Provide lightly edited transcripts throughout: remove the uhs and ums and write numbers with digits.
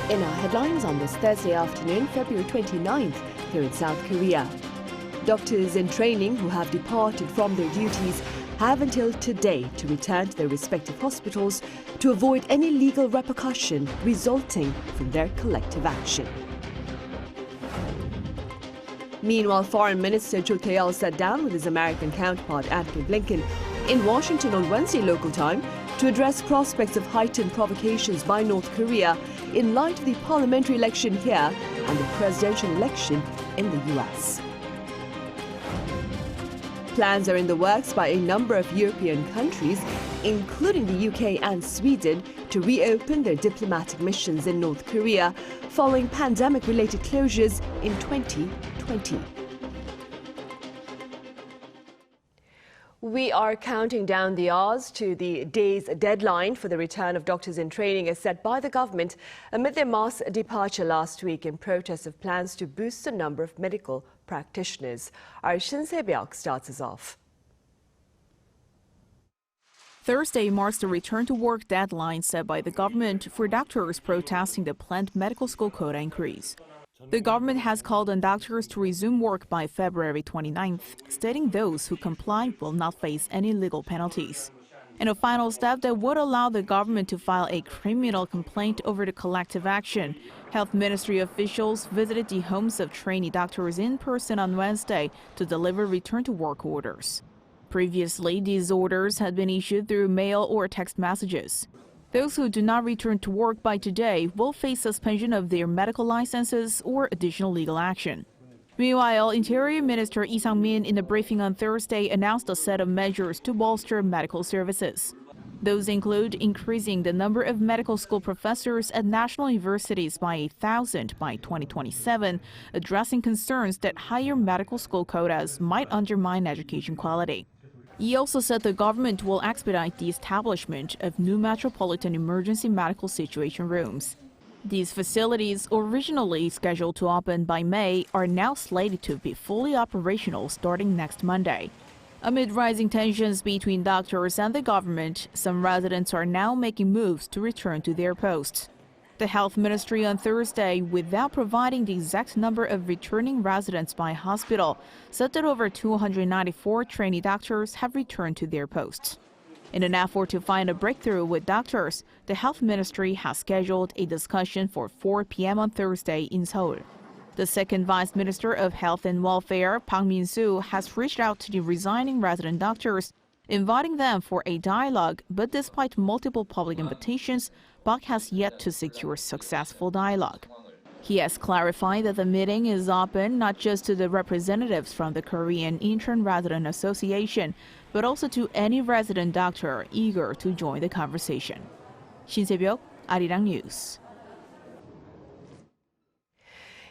In our headlines on this Thursday afternoon, February 29th, here in South Korea. Doctors in training who have departed from their duties have until today to return to their respective hospitals to avoid any legal repercussion resulting from their collective action. Meanwhile, Foreign Minister Cho Tae-yeol sat down with his American counterpart Antony Blinken in Washington on Wednesday local time to address prospects of heightened provocations by North Korea in light of the parliamentary election here and the presidential election in the US. Plans are in the works by a number of European countries, including the UK and Sweden, to reopen their diplomatic missions in North Korea following pandemic-related closures in 2020. We are counting down the hours to the day's deadline for the return of doctors in training as set by the government amid their mass departure last week in protest of plans to boost the number of medical practitioners. Our Shin Se-byuk starts us off. Thursday marks the return-to-work deadline set by the government for doctors protesting the planned medical school quota increase. The government has called on doctors to resume work by February 29th, stating those who comply will not face any legal penalties. In a final step that would allow the government to file a criminal complaint over the collective action, Health Ministry officials visited the homes of trainee doctors in person on Wednesday to deliver return-to-work orders. Previously, these orders had been issued through mail or text messages. Those who do not return to work by today will face suspension of their medical licenses or additional legal action. Meanwhile, Interior Minister Lee Sang-min in a briefing on Thursday announced a set of measures to bolster medical services. Those include increasing the number of medical school professors at national universities by 1,000 by 2027, addressing concerns that higher medical school quotas might undermine education quality. He also said the government will expedite the establishment of new metropolitan emergency medical situation rooms. These facilities, originally scheduled to open by May, are now slated to be fully operational starting next Monday. Amid rising tensions between doctors and the government, some residents are now making moves to return to their posts. The Health Ministry on Thursday, without providing the exact number of returning residents by hospital, said that over 294 trainee doctors have returned to their posts. In an effort to find a breakthrough with doctors, the Health Ministry has scheduled a discussion for 4 p.m. on Thursday in Seoul. The second Vice Minister of Health and Welfare, Park Min-soo, has reached out to the resigning resident doctors, inviting them for a dialogue, but despite multiple public invitations, Park has yet to secure successful dialogue. He has clarified that the meeting is open not just to the representatives from the Korean Intern Resident Association, but also to any resident doctor eager to join the conversation. Shin Se-byuk, Arirang News.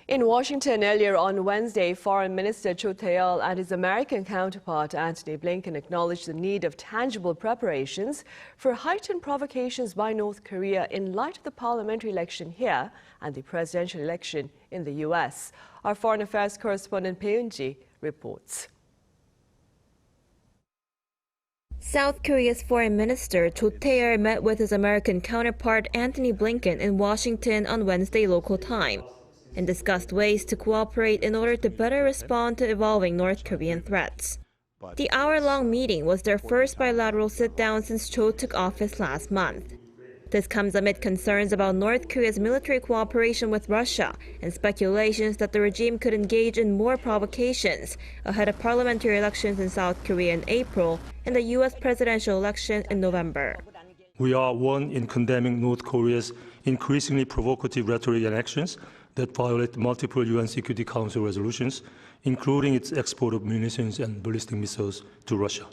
In Washington earlier on Wednesday, Foreign Minister Cho Tae-yeol and his American counterpart Antony Blinken acknowledged the need of tangible preparations for heightened provocations by North Korea in light of the parliamentary election here and the presidential election in the US. Our foreign affairs correspondent Pyongyang reports. South Korea's Foreign Minister Cho Tae-yeol met with his American counterpart Antony Blinken in Washington on Wednesday local time and discussed ways to cooperate in order to better respond to evolving North Korean threats. The hour-long meeting was their first bilateral sit-down since Cho took office last month. This comes amid concerns about North Korea's military cooperation with Russia and speculations that the regime could engage in more provocations ahead of parliamentary elections in South Korea in April and the U.S. presidential election in November. We are one in condemning North Korea's increasingly provocative rhetoric and actions that violate multiple UN Security Council resolutions, including its export of munitions and ballistic missiles to Russia.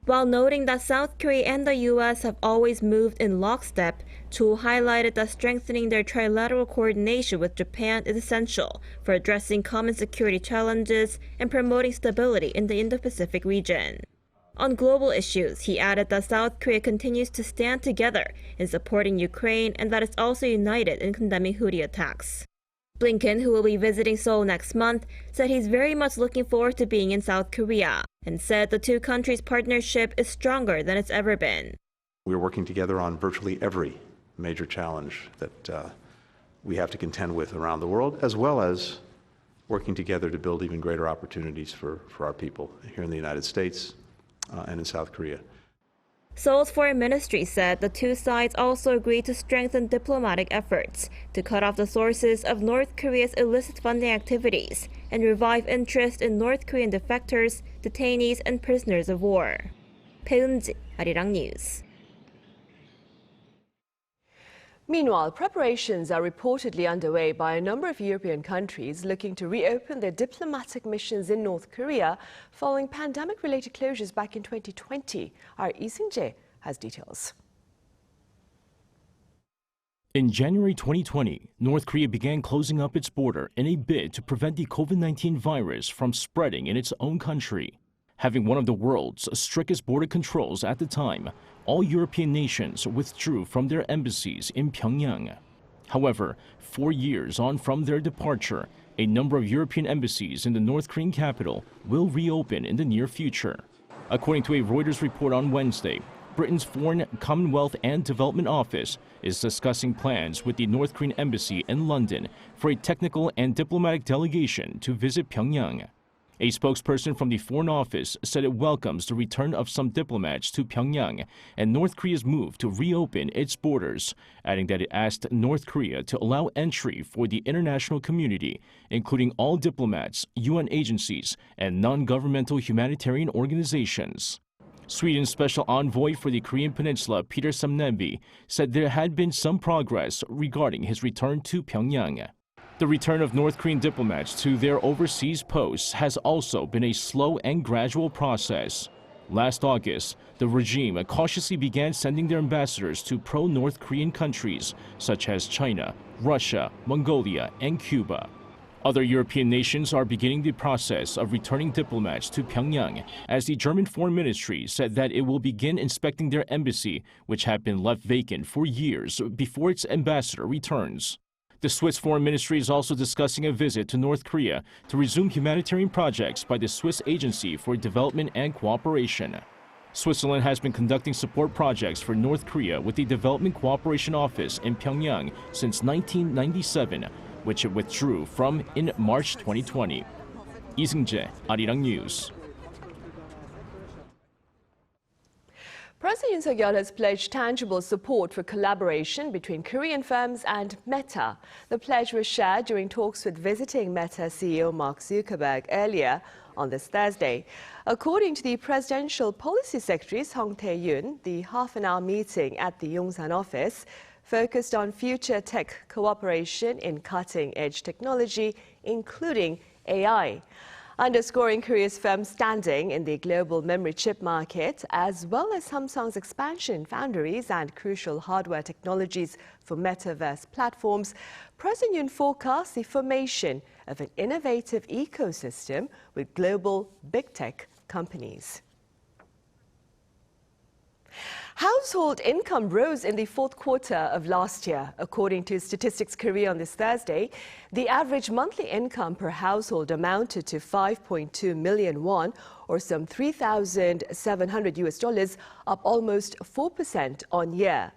While noting that South Korea and the U.S. have always moved in lockstep, Cho highlighted that strengthening their trilateral coordination with Japan is essential for addressing common security challenges and promoting stability in the Indo-Pacific region. On global issues, he added that South Korea continues to stand together in supporting Ukraine and that it's also united in condemning Houthi attacks. Blinken, who will be visiting Seoul next month, said he's very much looking forward to being in South Korea and said the two countries' partnership is stronger than it's ever been. We're working together on virtually every major challenge that we have to contend with around the world, as well as working together to build even greater opportunities for our people here in the United States and in South Korea. Seoul's foreign ministry said the two sides also agreed to strengthen diplomatic efforts to cut off the sources of North Korea's illicit funding activities and revive interest in North Korean defectors, detainees, and prisoners of war. Pyongyang, Arirang News. Meanwhile, preparations are reportedly underway by a number of European countries looking to reopen their diplomatic missions in North Korea following pandemic-related closures back in 2020. Our Lee Seung-jae has details. In January 2020, North Korea began closing up its border in a bid to prevent the COVID-19 virus from spreading in its own country. Having one of the world's strictest border controls at the time, all European nations withdrew from their embassies in Pyongyang. However, 4 years on from their departure, a number of European embassies in the North Korean capital will reopen in the near future. According to a Reuters report on Wednesday, Britain's Foreign, Commonwealth and Development Office is discussing plans with the North Korean embassy in London for a technical and diplomatic delegation to visit Pyongyang. A spokesperson from the Foreign Office said it welcomes the return of some diplomats to Pyongyang and North Korea's move to reopen its borders, adding that it asked North Korea to allow entry for the international community, including all diplomats, UN agencies, and non-governmental humanitarian organizations. Sweden's special envoy for the Korean Peninsula, Peter Samneby, said there had been some progress regarding his return to Pyongyang. The return of North Korean diplomats to their overseas posts has also been a slow and gradual process. Last August, the regime cautiously began sending their ambassadors to pro-North Korean countries such as China, Russia, Mongolia, and Cuba. Other European nations are beginning the process of returning diplomats to Pyongyang, as the German Foreign Ministry said that it will begin inspecting their embassy, which had been left vacant for years before its ambassador returns. The Swiss Foreign Ministry is also discussing a visit to North Korea to resume humanitarian projects by the Swiss Agency for Development and Cooperation. Switzerland has been conducting support projects for North Korea with the Development Cooperation Office in Pyongyang since 1997, which it withdrew from in March 2020. Lee Seung-jae, Arirang News. President Yoon Suk-yeol has pledged tangible support for collaboration between Korean firms and Meta. The pledge was shared during talks with visiting Meta CEO Mark Zuckerberg earlier on this Thursday. According to the Presidential Policy Secretary Song Tae-yoon, the half-an-hour meeting at the Yongsan office focused on future tech cooperation in cutting-edge technology, including AI. Underscoring Korea's firm standing in the global memory chip market, as well as Samsung's expansion in foundries and crucial hardware technologies for metaverse platforms, President Yoon forecasts the formation of an innovative ecosystem with global big tech companies. Household income rose in the fourth quarter of last year. According to Statistics Korea on this Thursday, the average monthly income per household amounted to 5.2 million won, or some $3,700, up almost 4% on year.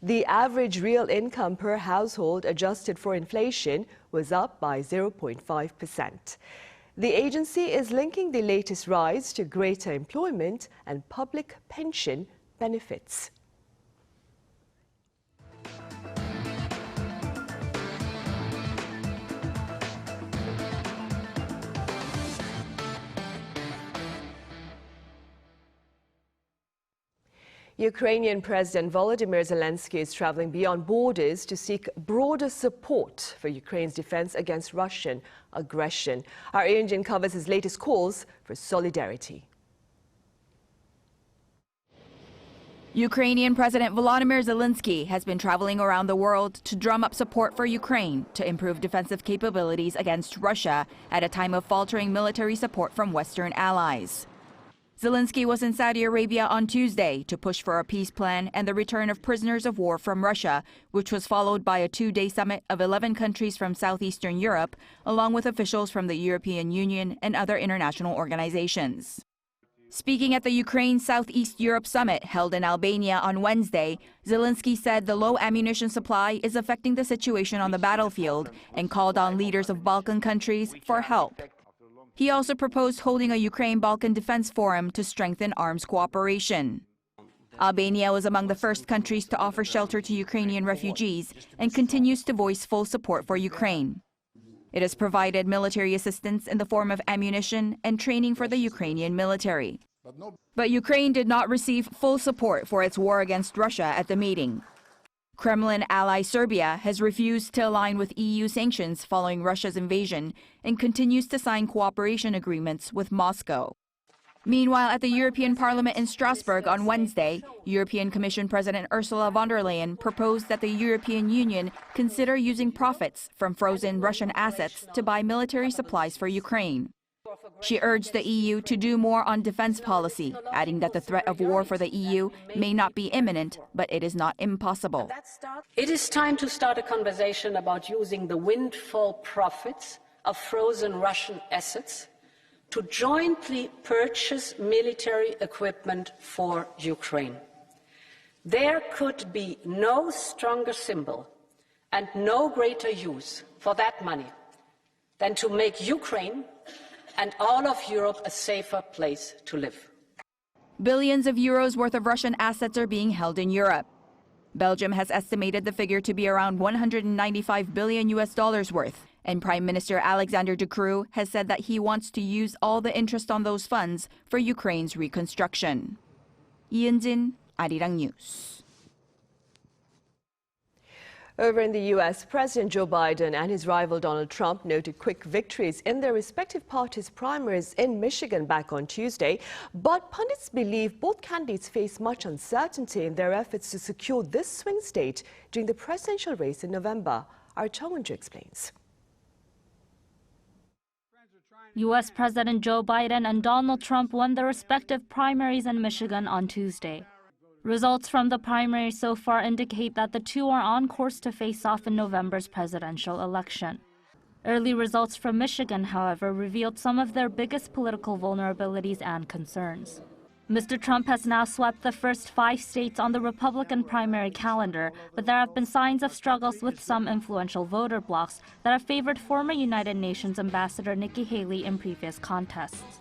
The average real income per household adjusted for inflation was up by 0.5%. The agency is linking the latest rise to greater employment and public pension benefits. Ukrainian President Volodymyr Zelenskyy is traveling beyond borders to seek broader support for Ukraine's defense against Russian aggression. Our Yoon covers his latest calls for solidarity. Ukrainian President Volodymyr Zelenskyy has been traveling around the world to drum up support for Ukraine to improve defensive capabilities against Russia at a time of faltering military support from Western allies. Zelenskyy was in Saudi Arabia on Tuesday to push for a peace plan and the return of prisoners of war from Russia, which was followed by a two-day summit of 11 countries from southeastern Europe, along with officials from the European Union and other international organizations. Speaking at the Ukraine Southeast Europe Summit held in Albania on Wednesday, Zelenskyy said the low ammunition supply is affecting the situation on the battlefield and called on leaders of Balkan countries for help. He also proposed holding a Ukraine-Balkan Defense Forum to strengthen arms cooperation. Albania was among the first countries to offer shelter to Ukrainian refugees and continues to voice full support for Ukraine. It has provided military assistance in the form of ammunition and training for the Ukrainian military. But Ukraine did not receive full support for its war against Russia at the meeting. Kremlin ally Serbia has refused to align with EU sanctions following Russia's invasion and continues to sign cooperation agreements with Moscow. Meanwhile, at the European Parliament in Strasbourg on Wednesday, European Commission President Ursula von der Leyen proposed that the European Union consider using profits from frozen Russian assets to buy military supplies for Ukraine. She urged the EU to do more on defense policy, adding that the threat of war for the EU may not be imminent, but it is not impossible. It is time to start a conversation about using the windfall profits of frozen Russian assets to jointly purchase military equipment for Ukraine. There could be no stronger symbol and no greater use for that money than to make Ukraine and all of Europe a safer place to live. Billions of euros worth of Russian assets are being held in Europe. Belgium has estimated the figure to be around $195 billion worth. And Prime Minister Alexander De Croo has said that he wants to use all the interest on those funds for Ukraine's reconstruction. Ian, Arirang News. Over in the U.S., President Joe Biden and his rival Donald Trump noted quick victories in their respective parties' primaries in Michigan back on Tuesday. But pundits believe both candidates face much uncertainty in their efforts to secure this swing state during the presidential race in November. Our Chong explains. U.S. President Joe Biden and Donald Trump won their respective primaries in Michigan on Tuesday. Results from the primaries so far indicate that the two are on course to face off in November's presidential election. Early results from Michigan, however, revealed some of their biggest political vulnerabilities and concerns. Mr. Trump has now swept the first 5 states on the Republican primary calendar, but there have been signs of struggles with some influential voter blocs that have favored former United Nations Ambassador Nikki Haley in previous contests.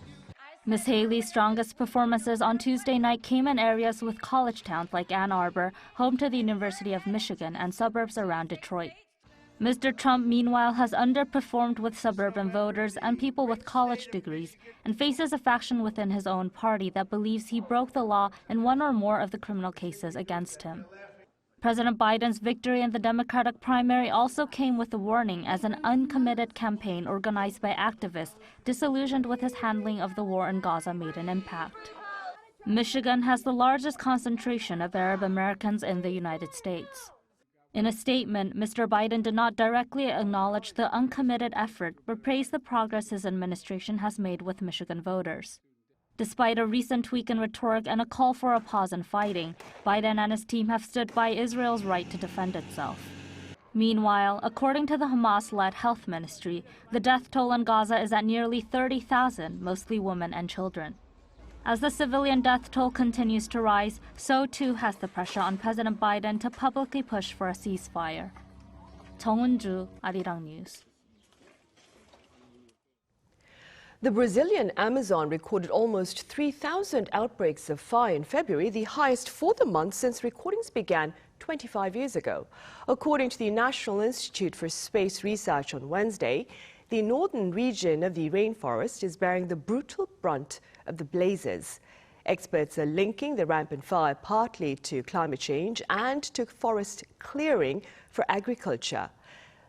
Ms. Haley's strongest performances on Tuesday night came in areas with college towns like Ann Arbor, home to the University of Michigan, and suburbs around Detroit. Mr. Trump, meanwhile, has underperformed with suburban voters and people with college degrees and faces a faction within his own party that believes he broke the law in one or more of the criminal cases against him. President Biden's victory in the Democratic primary also came with a warning as an uncommitted campaign organized by activists disillusioned with his handling of the war in Gaza made an impact. Michigan has the largest concentration of Arab Americans in the United States. In a statement, Mr. Biden did not directly acknowledge the uncommitted effort, but praised the progress his administration has made with Michigan voters. Despite a recent tweak in rhetoric and a call for a pause in fighting, Biden and his team have stood by Israel's right to defend itself. Meanwhile, according to the Hamas-led health ministry, the death toll in Gaza is at nearly 30,000, mostly women and children. As the civilian death toll continues to rise, so too has the pressure on President Biden to publicly push for a ceasefire. 정은주, Arirang News. The Brazilian Amazon recorded almost 3,000 outbreaks of fire in February, the highest for the month since recordings began 25 years ago. According to the National Institute for Space Research on Wednesday, the northern region of the rainforest is bearing the brutal brunt of the blazes. Experts are linking the rampant fire partly to climate change and to forest clearing for agriculture.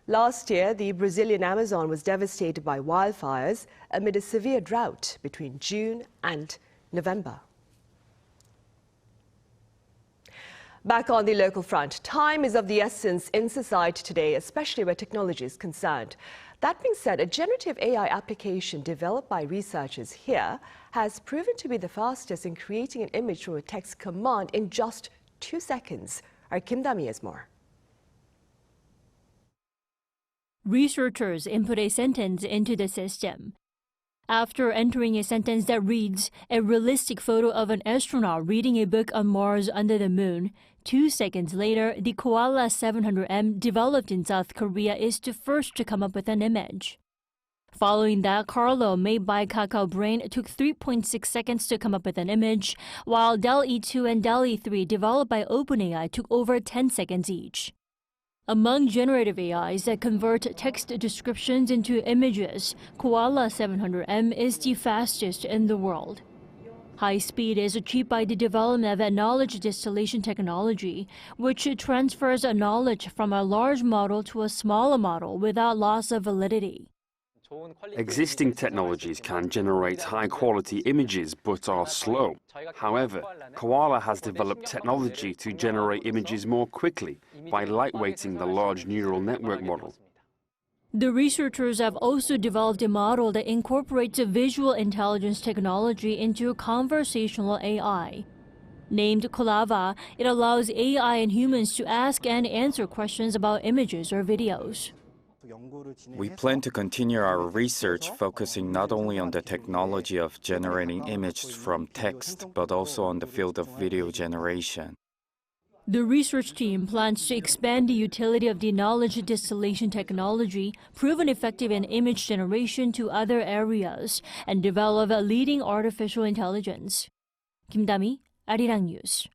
Last year, the Brazilian Amazon was devastated by wildfires amid a severe drought between June and November. Back on the local front, time is of the essence in society today, especially where technology is concerned. That being said, a generative AI application developed by researchers here has proven to be the fastest in creating an image through a text command in just 2 seconds. Our Kim Dami has more. Researchers input a sentence into the system. After entering a sentence that reads, "A realistic photo of an astronaut reading a book on Mars under the moon," 2 seconds later, the Koala 700M developed in South Korea is the first to come up with an image. Following that, Carlo, made by Kakao Brain, took 3.6 seconds to come up with an image, while DALL-E 2 and DALL-E 3, developed by OpenAI, took over 10 seconds each. Among generative AIs that convert text descriptions into images, Koala 700M is the fastest in the world. High speed is achieved by the development of a knowledge distillation technology, which transfers knowledge from a large model to a smaller model without loss of validity. Existing technologies can generate high-quality images but are slow. However, Koala has developed technology to generate images more quickly by lightweighting the large neural network model. The researchers have also developed a model that incorporates a visual intelligence technology into conversational AI. Named Kolava, it allows AI and humans to ask and answer questions about images or videos. We plan to continue our research focusing not only on the technology of generating images from text, but also on the field of video generation. The research team plans to expand the utility of the knowledge distillation technology, proven effective in image generation, to other areas, and develop a leading artificial intelligence. Kim Da-mi, Arirang News.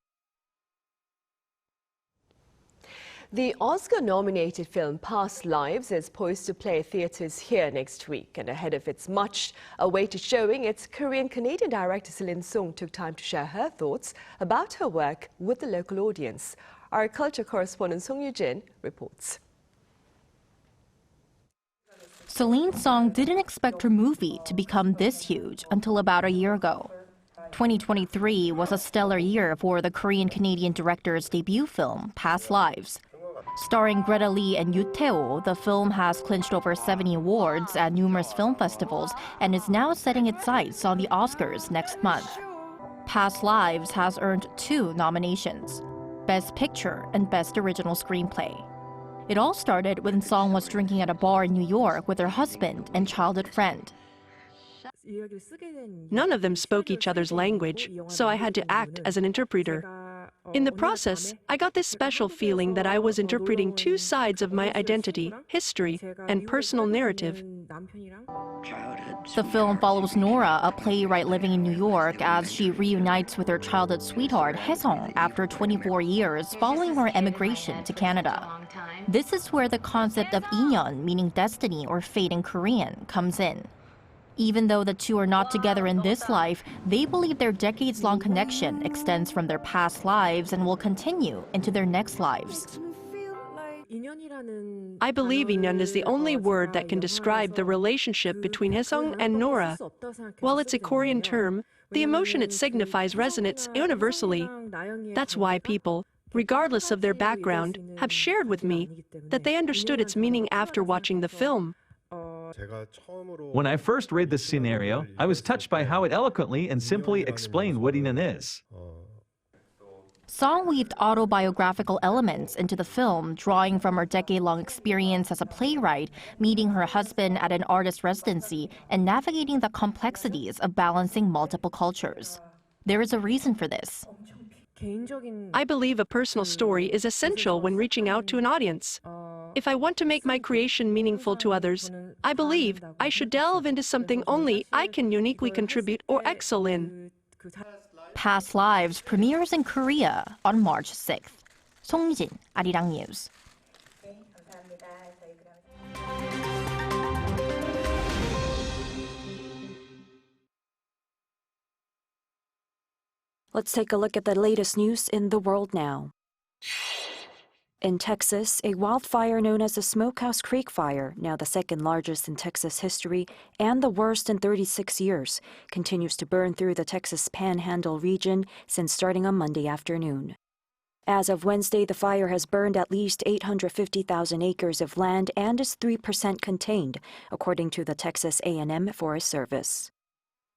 The Oscar-nominated film Past Lives is poised to play theatres here next week. And ahead of its much-awaited showing, its Korean-Canadian director Celine took time to share her thoughts about her work with the local audience. Our culture correspondent Song Yoo-jin reports. Celine Song didn't expect her movie to become this huge until about a year ago. 2023 was a stellar year for the Korean-Canadian director's debut film, Past Lives. Starring Greta Lee and Yoo Tae-oh, the film has clinched over 70 awards at numerous film festivals and is now setting its sights on the Oscars next month. Past Lives has earned 2 nominations, Best Picture and Best Original Screenplay. It all started when Song was drinking at a bar in New York with her husband and childhood friend. None of them spoke each other's language, so I had to act as an interpreter. In the process, I got this special feeling that I was interpreting 2 sides of my identity, history, and personal narrative. The film follows Nora, a playwright living in New York, as she reunites with her childhood sweetheart, Hae-sung, after 24 years following her emigration to Canada. This is where the concept of inyeon, meaning destiny or fate in Korean, comes in. Even though the two are not together in this life, they believe their decades-long connection extends from their past lives and will continue into their next lives. I believe inyeon is the only word that can describe the relationship between Hae-sung and Nora. While it's a Korean term, the emotion it signifies resonates universally. That's why people, regardless of their background, have shared with me that they understood its meaning after watching the film. When I first read this scenario, I was touched by how it eloquently and simply explained what inyeon is. Song weaved autobiographical elements into the film, drawing from her decade-long experience as a playwright, meeting her husband at an artist residency, and navigating the complexities of balancing multiple cultures. There is a reason for this. I believe a personal story is essential when reaching out to an audience. If I want to make my creation meaningful to others, I believe I should delve into something only I can uniquely contribute or excel in. Past Lives premieres in Korea on March 6th. Song Yoo-jin, Arirang News. Let's take a look at the latest news in the world now. In Texas, a wildfire known as the Smokehouse Creek Fire, now the second largest in Texas history and the worst in 36 years, continues to burn through the Texas Panhandle region since starting on Monday afternoon. As of Wednesday, the fire has burned at least 850,000 acres of land and is 3% contained, according to the Texas A&M Forest Service.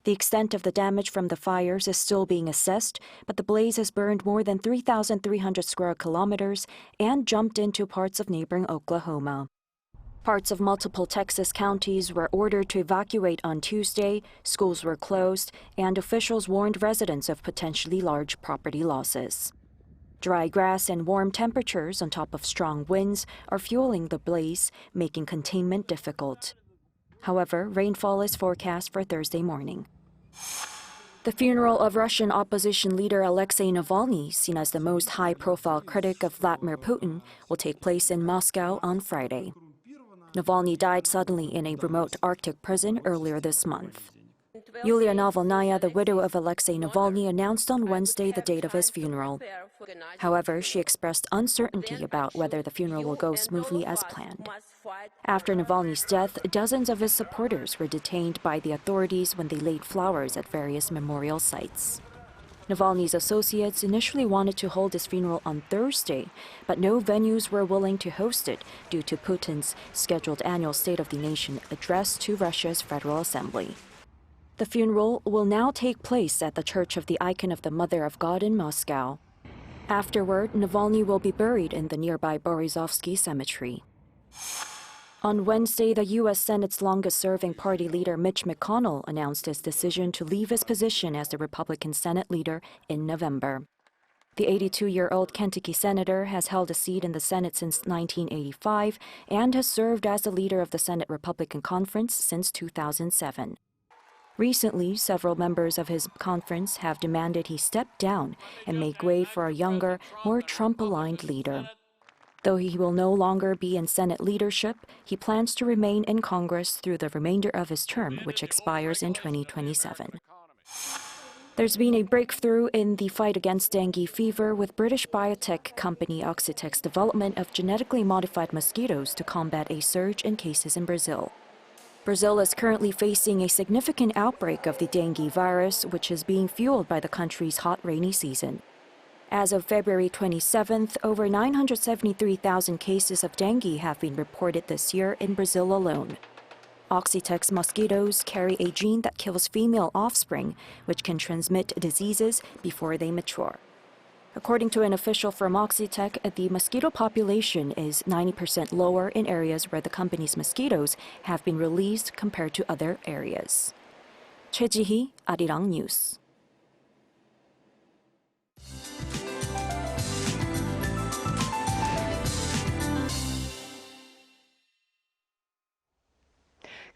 The extent of the damage from the fires is still being assessed, but the blaze has burned more than 3,300 square kilometers and jumped into parts of neighboring Oklahoma. Parts of multiple Texas counties were ordered to evacuate on Tuesday, schools were closed, and officials warned residents of potentially large property losses. Dry grass and warm temperatures on top of strong winds are fueling the blaze, making containment difficult. However, rainfall is forecast for Thursday morning. The funeral of Russian opposition leader Alexei Navalny, seen as the most high-profile critic of Vladimir Putin, will take place in Moscow on Friday. Navalny died suddenly in a remote Arctic prison earlier this month. Yulia Navalnaya, the widow of Alexei Navalny, announced on Wednesday the date of his funeral. However, she expressed uncertainty about whether the funeral will go smoothly as planned. After Navalny's death, dozens of his supporters were detained by the authorities when they laid flowers at various memorial sites. Navalny's associates initially wanted to hold his funeral on Thursday, but no venues were willing to host it due to Putin's scheduled annual State of the Nation address to Russia's Federal Assembly. The funeral will now take place at the Church of the Icon of the Mother of God in Moscow. Afterward, Navalny will be buried in the nearby Borisovsky Cemetery. On Wednesday, the U.S. Senate's longest-serving party leader Mitch McConnell announced his decision to leave his position as the Republican Senate leader in November. The 82-year-old Kentucky senator has held a seat in the Senate since 1985 and has served as the leader of the Senate Republican Conference since 2007. Recently, several members of his conference have demanded he step down and make way for a younger, more Trump-aligned leader. Though he will no longer be in Senate leadership, he plans to remain in Congress through the remainder of his term, which expires in 2027. There's been a breakthrough in the fight against dengue fever with British biotech company Oxitec's development of genetically modified mosquitoes to combat a surge in cases in Brazil. Brazil is currently facing a significant outbreak of the dengue virus, which is being fueled by the country's hot rainy season. As of February 27th, over 973,000 cases of dengue have been reported this year in Brazil alone. Oxitec's mosquitoes carry a gene that kills female offspring, which can transmit diseases before they mature. According to an official from Oxitec, the mosquito population is 90% lower in areas where the company's mosquitoes have been released compared to other areas. Choi Ji-hee, Arirang News.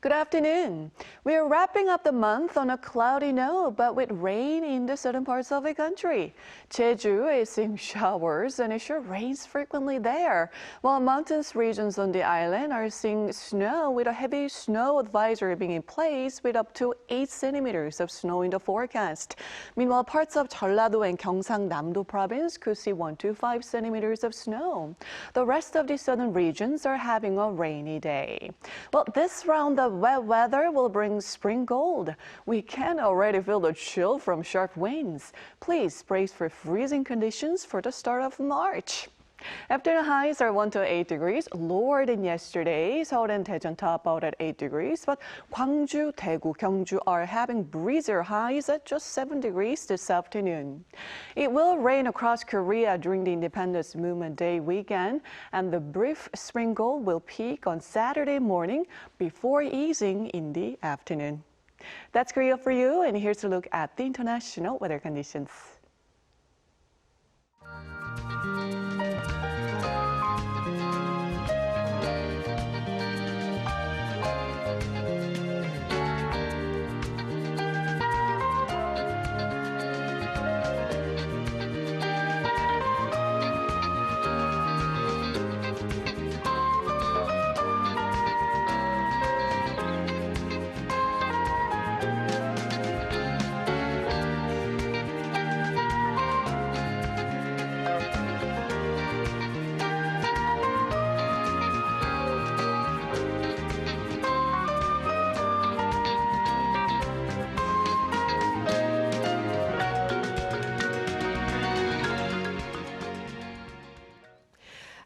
Good afternoon. We are wrapping up the month on a cloudy note, but with rain in the southern parts of the country. Jeju is seeing showers, and it sure rains frequently there, while mountainous regions on the island are seeing snow with a heavy snow advisory being in place with up to 8 centimeters of snow in the forecast. Meanwhile, parts of Jeollado and Gyeongsang-Namdo province could see 1 to 5 centimeters of snow. The rest of the southern regions are having a rainy day. Well, this round of wet weather will bring spring cold. We can already feel the chill from sharp winds. Please brace for freezing conditions for the start of March. Afternoon highs are 1 to 8 degrees, lower than yesterday. Seoul and Daejeon top out at 8 degrees, but Gwangju, Daegu, Gyeongju are having breezier highs at just 7 degrees this afternoon. It will rain across Korea during the Independence Movement Day weekend, and the brief spring cold will peak on Saturday morning before easing in the afternoon. That's Korea for you, and here's a look at the international weather conditions.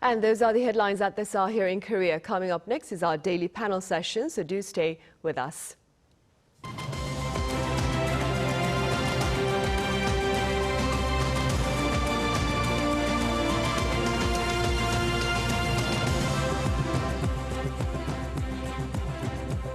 And those are the headlines at this hour here in Korea. Coming up next is our daily panel session, so do stay with us.